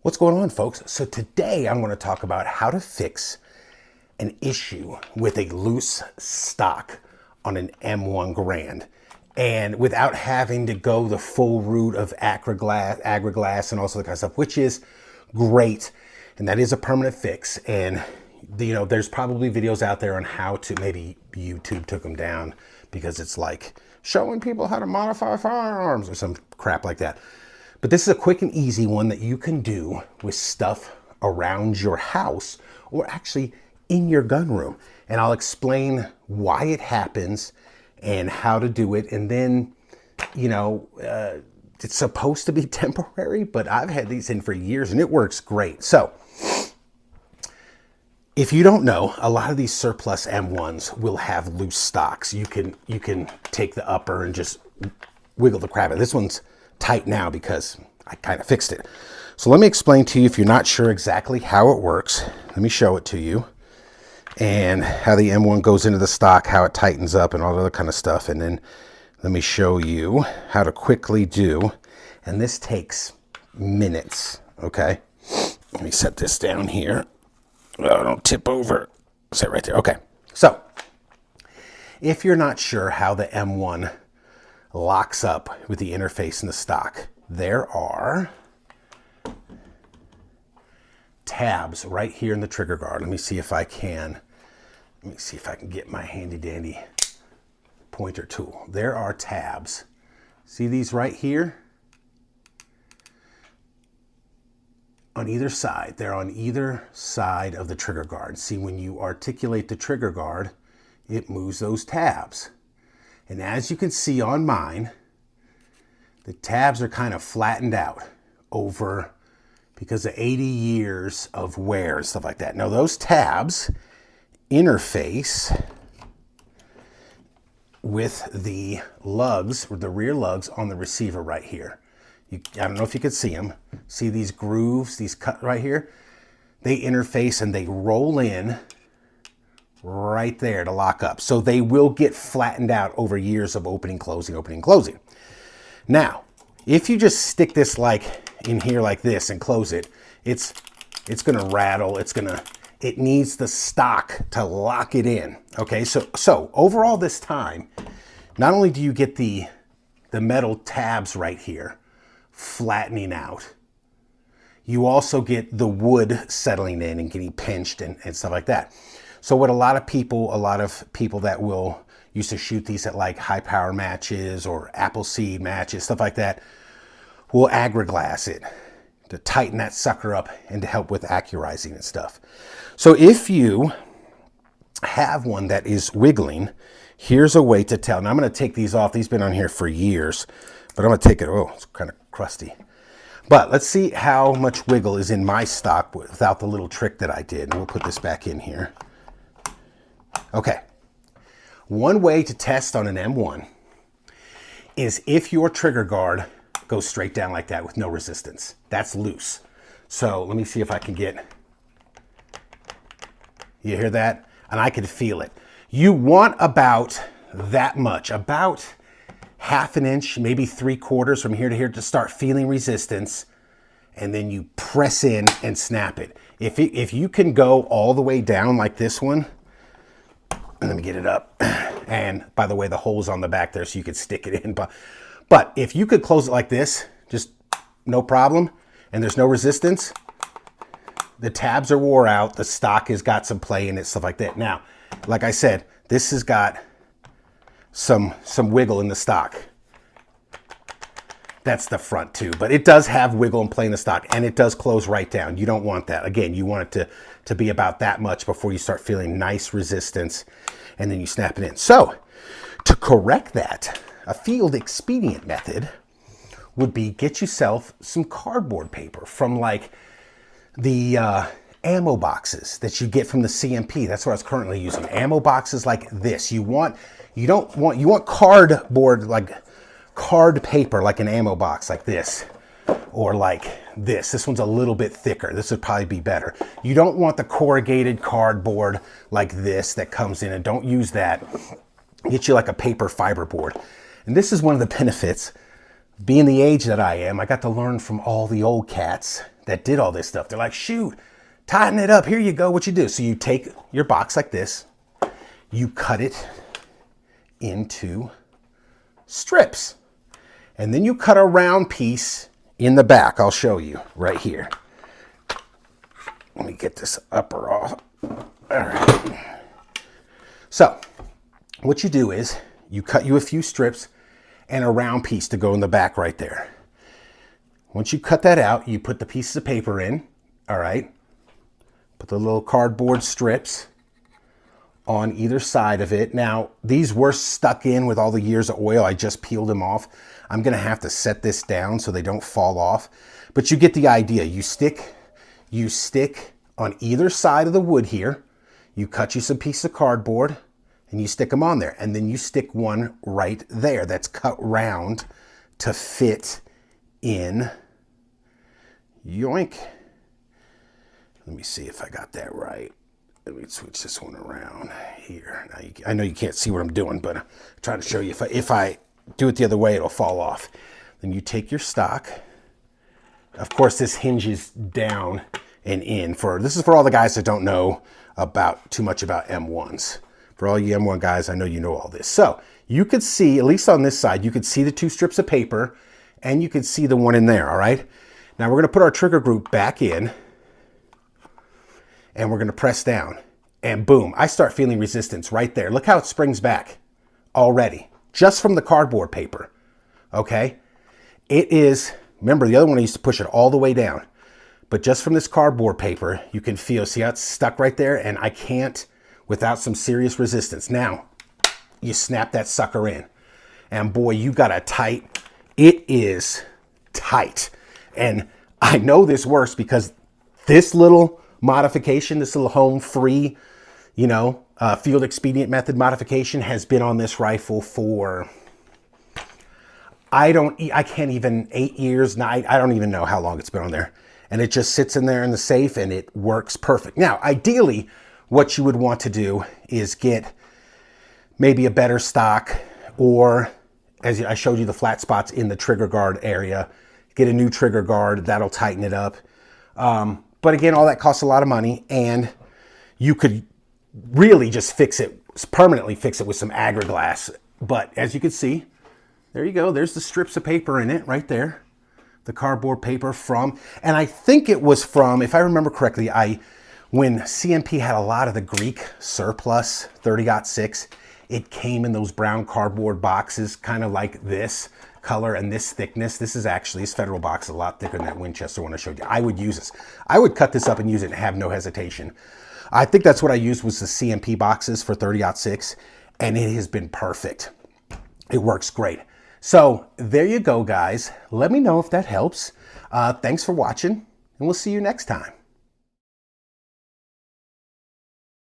What's going on, folks? So today I'm going to talk about how to fix an issue with a loose stock on an M1 Garand, and without having to go the full route of agriglass and also the kind of stuff, which is great, and that is a permanent fix. And there's probably videos out there on how to, maybe YouTube took them down because it's like showing people how to modify firearms or some crap like that. But this is a quick and easy one that you can do with stuff around your house or actually in your gun room. And I'll explain why it happens and how to do it. And then, it's supposed to be temporary, but I've had these in for years and it works great. So if you don't know, a lot of these surplus M1s will have loose stocks. You can take the upper and just wiggle the crap out. This one's tight now because I kind of fixed it. So let me explain to you, if you're not sure exactly how it works, let me show it to you, and how the M1 goes into the stock, how it tightens up and all the other kind of stuff. And then let me show you how to quickly do, and this takes minutes, okay? Let me set this down here. Oh, don't tip over. Set right there. Okay. So if you're not sure how the M1 locks up with the interface in the stock, there are tabs right here in the trigger guard. Let me see if I can get my handy dandy pointer tool. There are tabs. See these right here? On either side. They're on either side of the trigger guard. See, when you articulate the trigger guard, it moves those tabs. And as you can see on mine, the tabs are kind of flattened out over because of 80 years of wear and stuff like that. Now those tabs interface with the lugs, or the rear lugs on the receiver right here. I don't know if you could see them. See these grooves, these cut right here? They interface and they roll in right there to lock up. So they will get flattened out over years of opening, closing, opening, closing. Now, if you just stick this like in here like this and close it, it's gonna rattle. It needs the stock to lock it in. Okay, so overall this time, not only do you get the metal tabs right here flattening out, you also get the wood settling in and getting pinched and stuff like that. So what a lot of people that will used to shoot these at like high power matches or Appleseed matches, stuff like that, will agriglass it to tighten that sucker up and to help with accurizing and stuff. So if you have one that is wiggling, here's a way to tell. Now I'm going to take these off. These have been on here for years, but I'm going to take it. Oh, it's kind of crusty. But let's see how much wiggle is in my stock without the little trick that I did. And we'll put this back in here. Okay. One way to test on an M1 is if your trigger guard goes straight down like that with no resistance. That's loose. So let me see if I can get, you hear that? And I can feel it. You want about that much, about half an inch, maybe 3/4 from here to here to start feeling resistance. And then you press in and snap it. If you can go all the way down like this one, let me get it up. And by the way, the hole's on the back there so you could stick it in. But if you could close it like this, just no problem, and there's no resistance, the tabs are wore out, the stock has got some play in it, stuff like that. Now, like I said, this has got some wiggle in the stock. That's the front too, but it does have wiggle and play in the stock, and it does close right down. You don't want that. Again, you want it to be about that much before you start feeling nice resistance, and then you snap it in. So to correct that, a field expedient method would be get yourself some cardboard paper from like the ammo boxes that you get from the CMP. That's what I was currently using. Ammo boxes like this. You want cardboard, like card paper, like an ammo box like this, or like this. This one's a little bit thicker. This would probably be better. You don't want the corrugated cardboard like this that comes in, and don't use that. Get you like a paper fiber board. And this is one of the benefits. Being the age that I am, I got to learn from all the old cats that did all this stuff. They're like, shoot, tighten it up. Here you go. What you do? So you take your box like this, you cut it into strips, and then you cut a round piece in the back. I'll show you right here. Let me get this upper off. All right. So what you do is you cut you a few strips and a round piece to go in the back right there. Once you cut that out, you put the pieces of paper in, all right? Put the little cardboard strips on either side of it. Now, these were stuck in with all the years of oil. I just peeled them off. I'm gonna have to set this down so they don't fall off. But you get the idea. You stick on either side of the wood here. You cut you some piece of cardboard and you stick them on there. And then you stick one right there that's cut round to fit in. Yoink. Let me see if I got that right. Let me switch this one around here. Now I know you can't see what I'm doing, but I'm trying to show you if I do it the other way, it'll fall off. Then you take your stock. Of course, this hinges down and in. This is for all the guys that don't know too much about M1s. For all you M1 guys, I know you know all this. So you could see, at least on this side, you could see the two strips of paper and you could see the one in there, all right? Now we're gonna put our trigger group back in and we're gonna press down and boom, I start feeling resistance right there. Look how it springs back already, just from the cardboard paper, okay? It is, remember the other one I used to push it all the way down, but just from this cardboard paper, you can feel, see how it's stuck right there? And I can't, without some serious resistance. Now, you snap that sucker in and boy, you got a tight, it is tight. And I know this works because this little modification, this little home free, field expedient method modification has been on this rifle for, I can't even, 8 years, I don't even know how long it's been on there. And it just sits in there in the safe and it works perfect. Now, ideally, what you would want to do is get maybe a better stock, or as I showed you the flat spots in the trigger guard area, get a new trigger guard, that'll tighten it up. But again, all that costs a lot of money and you could really just permanently fix it with some agar glass. But as you can see, there you go. There's the strips of paper in it right there. The cardboard paper and I think it was from, if I remember correctly, when CMP had a lot of the Greek surplus 30-06, it came in those brown cardboard boxes, kind of like this color and this thickness. This federal box is a lot thicker than that Winchester one I showed you. I would use this. I would cut this up and use it and have no hesitation. I think that's what I used was the CMP boxes for 30-06, and it has been perfect. It works great. So there you go, guys. Let me know if that helps. Thanks for watching, and we'll see you next time.